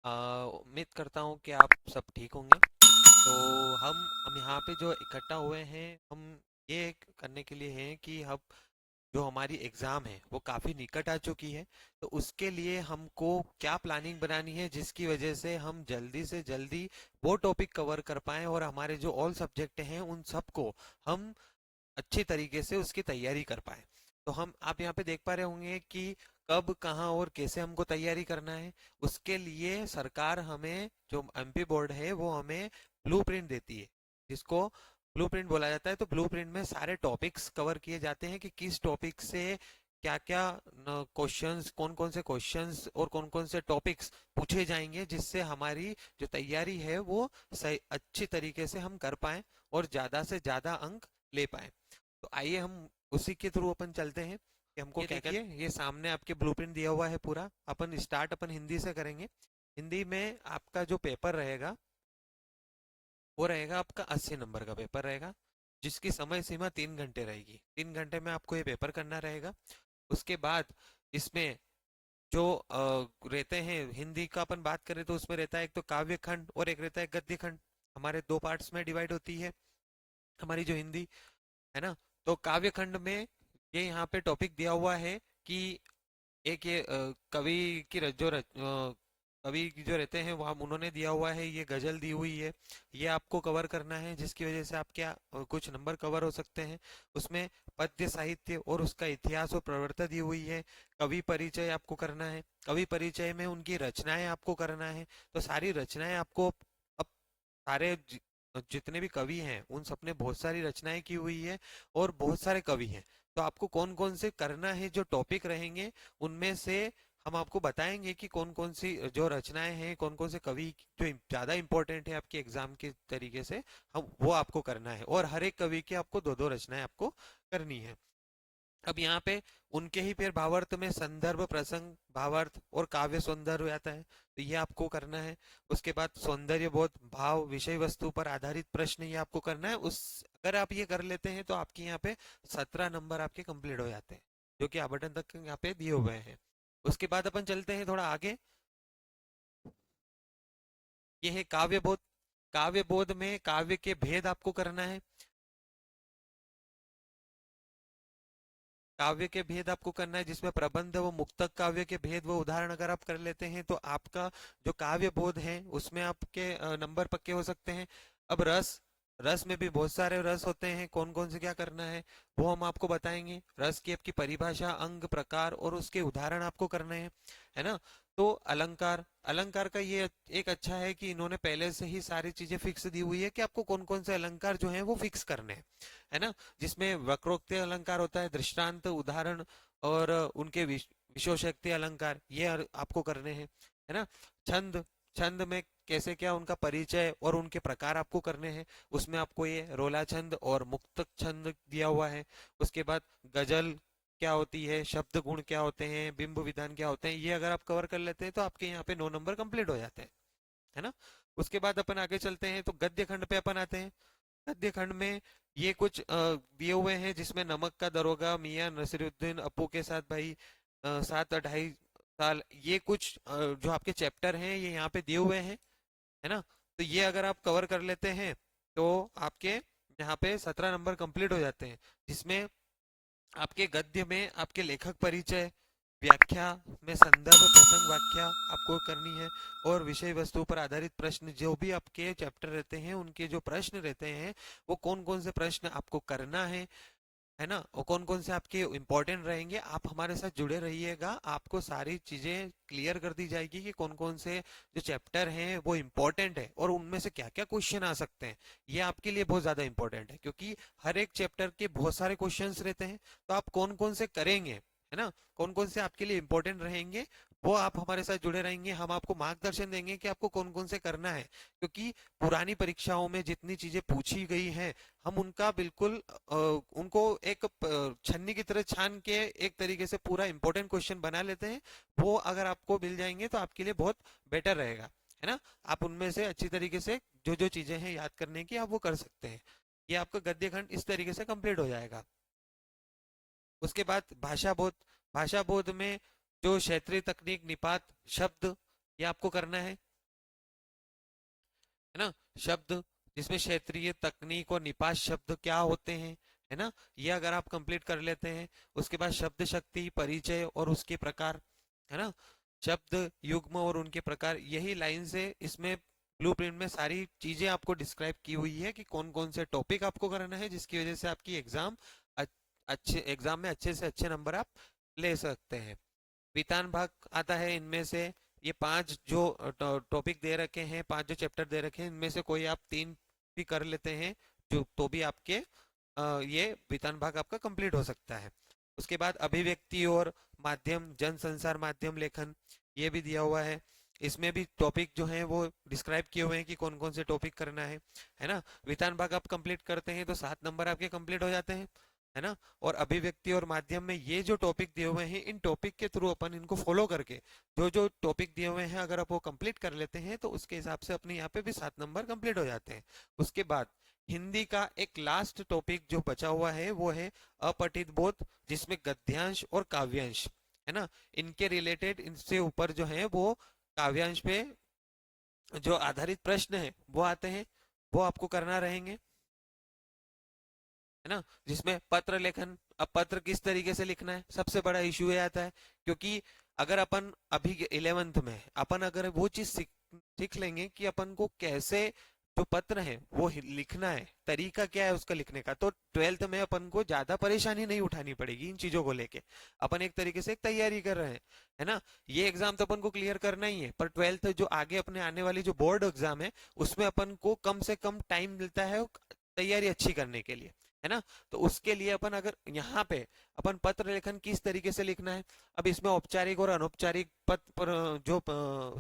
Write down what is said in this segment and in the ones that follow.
उम्मीद करता हूँ कि आप सब ठीक होंगे। तो हम यहाँ पे जो इकट्ठा हुए हैं, हम ये करने के लिए हैं कि हम जो हमारी एग्ज़ाम है वो काफ़ी निकट आ चुकी है। तो उसके लिए हमको क्या प्लानिंग बनानी है जिसकी वजह से हम जल्दी से जल्दी वो टॉपिक कवर कर पाएँ और हमारे जो ऑल सब्जेक्ट हैं उन सबको हम अच्छी तरीके से उसकी तैयारी कर पाए। तो हम आप यहाँ पे देख पा रहे होंगे कि कब कहाँ और कैसे हमको तैयारी करना है। उसके लिए सरकार हमें जो एमपी बोर्ड है वो हमें ब्लूप्रिंट देती है, जिसको ब्लूप्रिंट बोला जाता है। तो ब्लूप्रिंट में सारे टॉपिक्स कवर किए जाते हैं कि किस टॉपिक से क्या क्या क्वेश्चंस, कौन कौन से क्वेश्चंस और कौन कौन से टॉपिक्स पूछे जाएंगे, जिससे हमारी जो तैयारी है वो सही अच्छी तरीके से हम कर पाएं और ज़्यादा से ज़्यादा अंक ले पाएं। तो आइए हम उसी के थ्रू अपन चलते हैं कि हमको ये क्या क्या। देखिए। ये सामने आपके ब्लूप्रिंट दिया हुआ है पूरा। अपन स्टार्ट अपन हिंदी से करेंगे। हिंदी में आपका जो पेपर रहेगा वो रहेगा आपका 80 नंबर का पेपर रहेगा, जिसकी समय सीमा 3 घंटे रहेगी। 3 घंटे में आपको ये पेपर करना रहेगा। उसके बाद इसमें जो रहते हैं, हिंदी का अपन बात करें तो उसमें रहता है एक तो काव्य खंड और एक रहता है गद्य खंड। हमारे दो पार्ट्स में डिवाइड होती है हमारी जो हिंदी है ना। तो काव्य खंड में ये यहाँ पे टॉपिक दिया हुआ है कि एक ये कवि की कवि की जो रहते हैं वहाँ उन्होंने दिया हुआ है, ये गजल दी हुई है, ये आपको कवर करना है, जिसकी वजह से आपके कुछ नंबर कवर हो सकते हैं। उसमें पद्य साहित्य और उसका इतिहास और प्रवृत्ति दी हुई है। कवि परिचय आपको करना है, कवि परिचय में उनकी रचनाएं आपको करना है। तो सारी रचनाएं आपको अब सारे जितने भी कवि हैं उन सबने बहुत सारी रचनाएं की हुई है और बहुत सारे कवि हैं। तो आपको कौन कौन से करना है, जो टॉपिक रहेंगे उनमें से हम आपको बताएंगे कि कौन कौन सी जो रचनाएं हैं, कौन कौन से कवि जो ज्यादा इंपॉर्टेंट है आपके एग्जाम के तरीके से, हम वो आपको करना है। और हर एक कवि की आपको दो दो रचनाएं आपको करनी है। अब यहाँ पे उनके ही फिर भावार्थ में संदर्भ, प्रसंग, भावार्थ और काव्य सौंदर्य आता है, तो ये आपको करना है। उसके बाद सौंदर्य बोध, भाव, विषय वस्तु पर आधारित प्रश्न, ये आपको करना है। उस अगर आप ये कर लेते हैं तो आपके यहाँ पे 17 नंबर आपके कंप्लीट हो जाते हैं, जो कि आवटन तक यहाँ पे दिए हुए हैं। उसके बाद अपन चलते हैं थोड़ा आगे। ये है काव्य बोध। काव्य बोध में काव्य के भेद आपको करना है। काव्य के भेद आपको करना है, जिसमें प्रबंध व मुक्तक काव्य के भेद व उदाहरण अगर आप कर लेते हैं तो आपका जो काव्य बोध है उसमें आपके नंबर पक्के हो सकते हैं। अब रस, रस में भी बहुत सारे रस होते हैं, कौन कौन से क्या करना है वो हम आपको बताएंगे। रस की आपकी परिभाषा, अंग, प्रकार और उसके उदाहरण आपको करने हैं, है ना। तो अलंकार, अलंकार का ये एक अच्छा है कि इन्होंने पहले से ही सारी चीजें फिक्स दी हुई है कि आपको कौन कौन से अलंकार जो है वो फिक्स करने हैं, है ना। जिसमें वक्रोक्ति अलंकार होता है, दृष्टांत, उदाहरण और उनके विशेषोक्ति अलंकार, ये आपको करने हैं, है ना। छंद, छंद में कैसे क्या उनका परिचय और उनके प्रकार आपको करने हैं। उसमें आपको ये रोला छंद और मुक्तक छंद दिया हुआ है। उसके बाद गजल क्या होती है, शब्द गुण क्या होते हैं, बिंब विधान क्या होते हैं, ये अगर आप कवर कर लेते हैं तो आपके यहाँ पे 9 नंबर कंप्लीट हो जाते हैं, है ना। उसके बाद अपन आगे चलते हैं तो गद्य खंड पे अपन आते हैं। गद्य खंड में ये कुछ दिए हुए हैं, जिसमें नमक का दरोगा मियां नसीरुद्दीन अप्पू के साथ भाई 7 और 2.5 साल, ये कुछ जो आपके चैप्टर हैं ये यहाँ पे दिए हुए हैं, है ना। तो ये अगर आप कवर कर लेते हैं तो आपके यहाँ पे 17 नंबर कंप्लीट हो जाते हैं, जिसमें आपके गद्य में आपके लेखक परिचय, व्याख्या में संदर्भ, प्रसंग, व्याख्या आपको करनी है। और विषय वस्तु पर आधारित प्रश्न, जो भी आपके चैप्टर रहते हैं उनके जो प्रश्न रहते हैं वो कौन कौन से प्रश्न आपको करना है ना, और कौन कौन से आपके इम्पोर्टेंट रहेंगे। आप हमारे साथ जुड़े रहिएगा, आपको सारी चीजें क्लियर कर दी जाएगी कि कौन कौन से जो चैप्टर हैं वो इम्पोर्टेंट है और उनमें से क्या क्या क्वेश्चन आ सकते हैं। ये आपके लिए बहुत ज्यादा इंपॉर्टेंट है, क्योंकि हर एक चैप्टर के बहुत सारे क्वेश्चंस रहते हैं। तो आप कौन कौन से करेंगे, है ना, कौन कौन से आपके लिए इम्पोर्टेंट रहेंगे, वो आप हमारे साथ जुड़े रहेंगे। हम आपको मार्गदर्शन देंगे कि आपको कौन कौन से करना है, क्योंकि पुरानी परीक्षाओं में जितनी चीजें पूछी गई हैं हम उनका बिल्कुल उनको एक छन्नी की तरह छान के एक तरीके से पूरा इंपॉर्टेंट क्वेश्चन बना लेते हैं। वो अगर आपको मिल जाएंगे तो आपके लिए बहुत बेटर रहेगा, है ना। आप उनमें से अच्छी तरीके से जो जो चीजें हैं याद करने की आप वो कर सकते हैं। ये आपका गद्य खंड इस तरीके से कंप्लीट हो जाएगा। उसके बाद भाषा बोध। भाषा बोध में जो क्षेत्रीय तकनीक, निपात, शब्द, ये आपको करना है। है ना। शब्द जिसमें क्षेत्रीय, तकनीक और निपात शब्द क्या होते हैं, है ना, ये अगर आप कंप्लीट कर लेते हैं। उसके बाद शब्द शक्ति, परिचय और उसके प्रकार, है ना, शब्द युग्म और उनके प्रकार, यही लाइन से इसमें ब्लूप्रिंट में सारी चीजें आपको डिस्क्राइब की हुई है कि कौन कौन से टॉपिक आपको करना है, जिसकी वजह से आपकी अच्छे एग्जाम में अच्छे से अच्छे नंबर आप ले सकते हैं। वितान भाग आता है इनमें से, ये 5 जो टॉपिक दे रखे हैं, 5 जो चैप्टर दे रखे हैं, इनमें से कोई आप 3 भी कर लेते हैं जो तो भी आपके ये वितान भाग आपका कंप्लीट हो सकता है। उसके बाद अभिव्यक्ति और माध्यम, जन संसार माध्यम लेखन, ये भी दिया हुआ है। इसमें भी टॉपिक जो है वो डिस्क्राइब किए हुए हैं कि कौन कौन से टॉपिक करना है ना। वितान भाग आप कंप्लीट करते हैं तो 7 नंबर आपके कंप्लीट हो जाते हैं, है ना। और अभिव्यक्ति और माध्यम में ये जो टॉपिक दिए हुए हैं, इन टॉपिक के थ्रू अपन इनको फॉलो करके जो जो टॉपिक दिए हुए हैं अगर आप वो कंप्लीट कर लेते हैं तो उसके हिसाब से अपने यहाँ पे भी 7 नंबर कंप्लीट हो जाते हैं। उसके बाद हिंदी का एक लास्ट टॉपिक जो बचा हुआ है वो है अपठित बोध, जिसमें गद्यांश और काव्यांश, है ना, इनके रिलेटेड, इनसे ऊपर जो है वो काव्यांश पे जो आधारित प्रश्न है वो आते हैं, वो आपको करना रहेंगे, है ना। जिसमें पत्र लेखन, अब पत्र किस तरीके से लिखना है, सबसे बड़ा इशू ये आता है। क्योंकि अगर अपन अभी 11th में अपन अगर वो चीज सीख लेंगे कि अपन को कैसे जो पत्र है वो लिखना है, तरीका क्या है उसका लिखने का, तो 12th में अपन को ज्यादा परेशानी नहीं उठानी पड़ेगी इन चीजों को लेके। अपन एक तरीके से एक तैयारी कर रहे हैं, है ना। ये एग्जाम तो अपन को क्लियर करना ही है, पर 12th जो आगे अपने आने वाली जो बोर्ड एग्जाम है उसमें अपन को कम से कम टाइम मिलता है तैयारी अच्छी करने के लिए, है ना। तो उसके लिए अपन अगर यहाँ पे अपन पत्र लेखन किस तरीके से लिखना है, अब इसमें औपचारिक और अनौपचारिक पत्र जो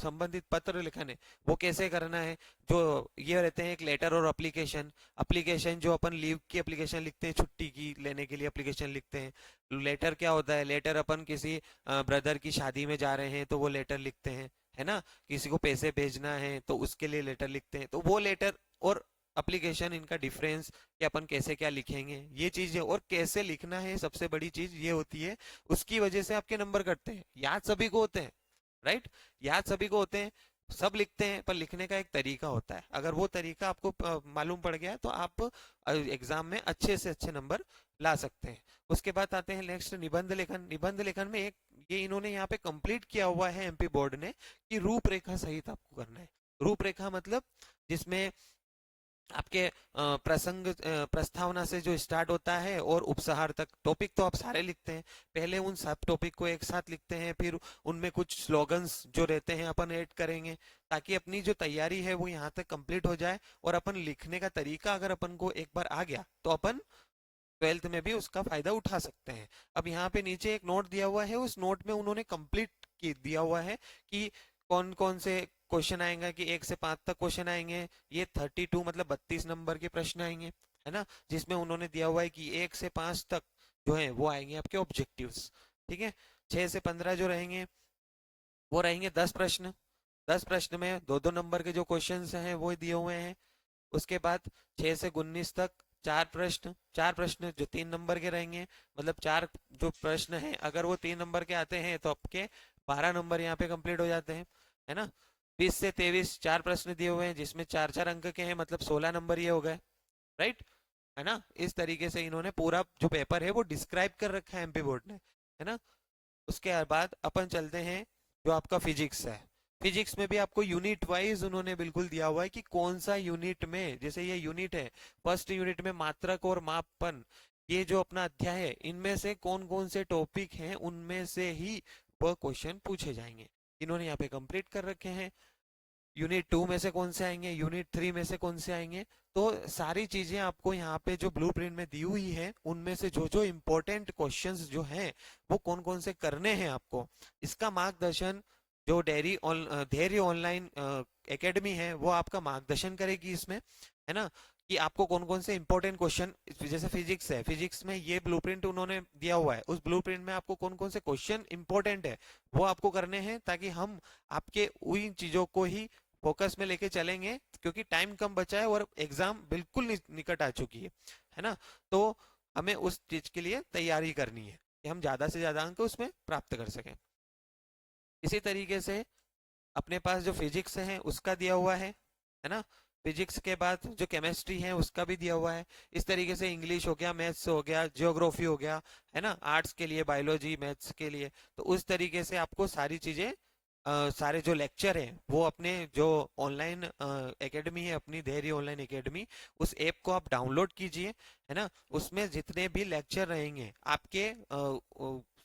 संबंधित पत्र लेखन है वो कैसे करना है, जो ये रहते हैं एक लेटर और एप्लीकेशन। एप्लीकेशन जो अपन लीव की एप्लीकेशन लिखते हैं, छुट्टी की लेने के लिए एप्लीकेशन लिखते हैं। लेटर क्या होता है, लेटर अपन किसी ब्रदर की शादी में जा रहे हैं तो वो लेटर लिखते हैं, है ना। किसी को पैसे भेजना है तो उसके लिए लेटर लिखते हैं, तो वो लेटर और एप्लीकेशन, इनका डिफरेंस कि अपन कैसे क्या लिखेंगे, ये चीज है। और कैसे लिखना है सबसे बड़ी चीज ये होती है, उसकी वजह से आपके नंबर कटते हैं। याद सभी को होते हैं, राइट, याद सभी को होते हैं, सब लिखते हैं, पर लिखने का एक तरीका होता है। अगर वो तरीका आपको मालूम पड़ गया तो आप एग्जाम में अच्छे से अच्छे नंबर ला सकते हैं। उसके बाद आते हैं नेक्स्ट निबंध लेखन। निबंध लेखन में एक ये इन्होंने यहाँ पे कंप्लीट किया हुआ है एमपी बोर्ड ने कि रूपरेखा सहित आपको करना है। रूपरेखा मतलब जिसमें आपके प्रसंग प्रस्तावना से जो स्टार्ट होता है और उपसंहार तक, टॉपिक तो आप सारे लिखते हैं, पहले उन सब टॉपिक को एक साथ लिखते हैं, फिर उनमें कुछ स्लोगन्स जो रहते हैं अपन ऐड करेंगे, ताकि अपनी जो तैयारी है वो यहाँ तक कंप्लीट हो जाए। और अपन लिखने का तरीका अगर अपन को एक बार आ गया तो अपन 12th में भी उसका फायदा उठा सकते हैं। अब यहाँ पे नीचे एक नोट दिया हुआ है, उस नोट में उन्होंने कंप्लीट दिया हुआ है कि कौन कौन से क्वेश्चन आएंगे, कि 1 से 5 तक क्वेश्चन आएंगे, ये 32 मतलब 32 नंबर के प्रश्न आएंगे, है ना। जिसमें उन्होंने दिया हुआ है कि 1 से 5 तक जो है वो आएंगे आपके ऑब्जेक्टिव्स, ठीक है। 6 से 15 जो रहेंगे वो रहेंगे 10 प्रश्न। 10 प्रश्न में 2-2 नंबर के जो क्वेश्चन हैं वो दिए हुए हैं। उसके बाद 6 से 19 तक 4 प्रश्न, 4 प्रश्न जो 3 नंबर के रहेंगे, मतलब 4 जो प्रश्न हैं अगर वो 3 नंबर के आते हैं तो आपके 12 नंबर यहाँ पे कंप्लीट हो जाते हैं, है ना। 20 से 23 4 प्रश्न दिए हुए हैं जिसमें 4-4 अंक के हैं, मतलब 16 नंबर ये हो गए, राइट, है ना। इस तरीके से इन्होंने पूरा जो पेपर है वो डिस्क्राइब कर रखा है एमपी बोर्ड ने, है ना। उसके बाद अपन चलते हैं जो आपका फिजिक्स है। फिजिक्स में भी आपको यूनिट वाइज उन्होंने बिल्कुल दिया हुआ है कि कौन सा यूनिट में, जैसे ये यूनिट है, फर्स्ट यूनिट में मात्रक और मापन, ये जो अपना अध्याय है, इनमें से कौन कौन से टॉपिक हैं उनमें से ही वह क्वेश्चन पूछे जाएंगे, इन्होंने यहाँ पे कंप्लीट कर रखे हैं। यूनिट 2 में से कौन से आएंगे, यूनिट 3 में से कौन से आएंगे, तो सारी चीजें आपको यहाँ पे जो ब्लूप्रिंट में दी हुई है उनमें से जो जो इम्पोर्टेंट क्वेश्चंस जो हैं वो कौन कौन से करने हैं आपको, इसका मार्गदर्शन जो धैर्य ऑनलाइन एकेडमी है वो आपका मार्गदर्शन करेगी इसमें, है ना। कि आपको कौन कौन से इंपॉर्टेंट क्वेश्चन, जैसे फिजिक्स है, फिजिक्स में ये ब्लूप्रिंट उन्होंने दिया हुआ है, उस ब्लूप्रिंट में आपको कौन कौन से क्वेश्चन इंपॉर्टेंट है वो आपको करने हैं, ताकि हम आपके उन चीजों को ही फोकस में लेके चलेंगे, क्योंकि टाइम कम बचा है और एग्जाम बिल्कुल निकट आ चुकी है ना। तो हमें उस चीज के लिए तैयारी करनी है कि हम ज्यादा से ज्यादा अंक उसमें प्राप्त कर सकें। इसी तरीके से अपने पास जो फिजिक्स है उसका दिया हुआ है ना। फिजिक्स के बाद जो केमिस्ट्री है उसका भी दिया हुआ है। इस तरीके से इंग्लिश हो गया, मैथ्स हो गया, जियोग्राफी हो गया, है ना, आर्ट्स के लिए बायोलॉजी, मैथ्स के लिए। तो उस तरीके से आपको सारी चीजें, सारे जो लेक्चर हैं वो अपने जो ऑनलाइन एकेडमी है, अपनी धैर्य ऑनलाइन एकेडमी, उस ऐप को आप डाउनलोड कीजिए, है ना। उसमें जितने भी लेक्चर रहेंगे आपके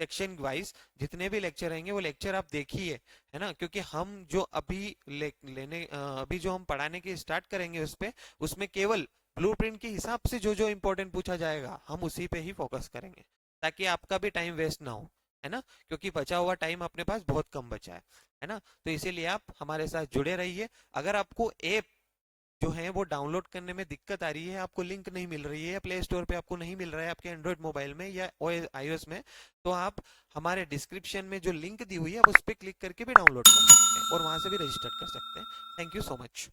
सेक्शन वाइज, जितने भी लेक्चर रहेंगे वो लेक्चर आप देखिए, है ना। क्योंकि हम जो अभी अभी जो हम पढ़ाने की स्टार्ट करेंगे उस पे, उसमें केवल ब्लूप्रिंट के हिसाब से जो जो इम्पोर्टेंट पूछा जाएगा हम उसी पे ही फोकस करेंगे, ताकि आपका भी टाइम वेस्ट ना हो, है ना। क्योंकि बचा हुआ टाइम अपने पास बहुत कम बचा है ना। तो इसीलिए आप हमारे साथ जुड़े रहिए। अगर आपको ऐप जो है वो डाउनलोड करने में दिक्कत आ रही है, आपको लिंक नहीं मिल रही है, या प्ले स्टोर पे आपको नहीं मिल रहा है आपके एंड्रॉयड मोबाइल में या iOS में, तो आप हमारे डिस्क्रिप्शन में जो लिंक दी हुई है आप उस पर क्लिक करके भी डाउनलोड कर सकते हैं और वहां से भी रजिस्टर कर सकते हैं। Thank you so much.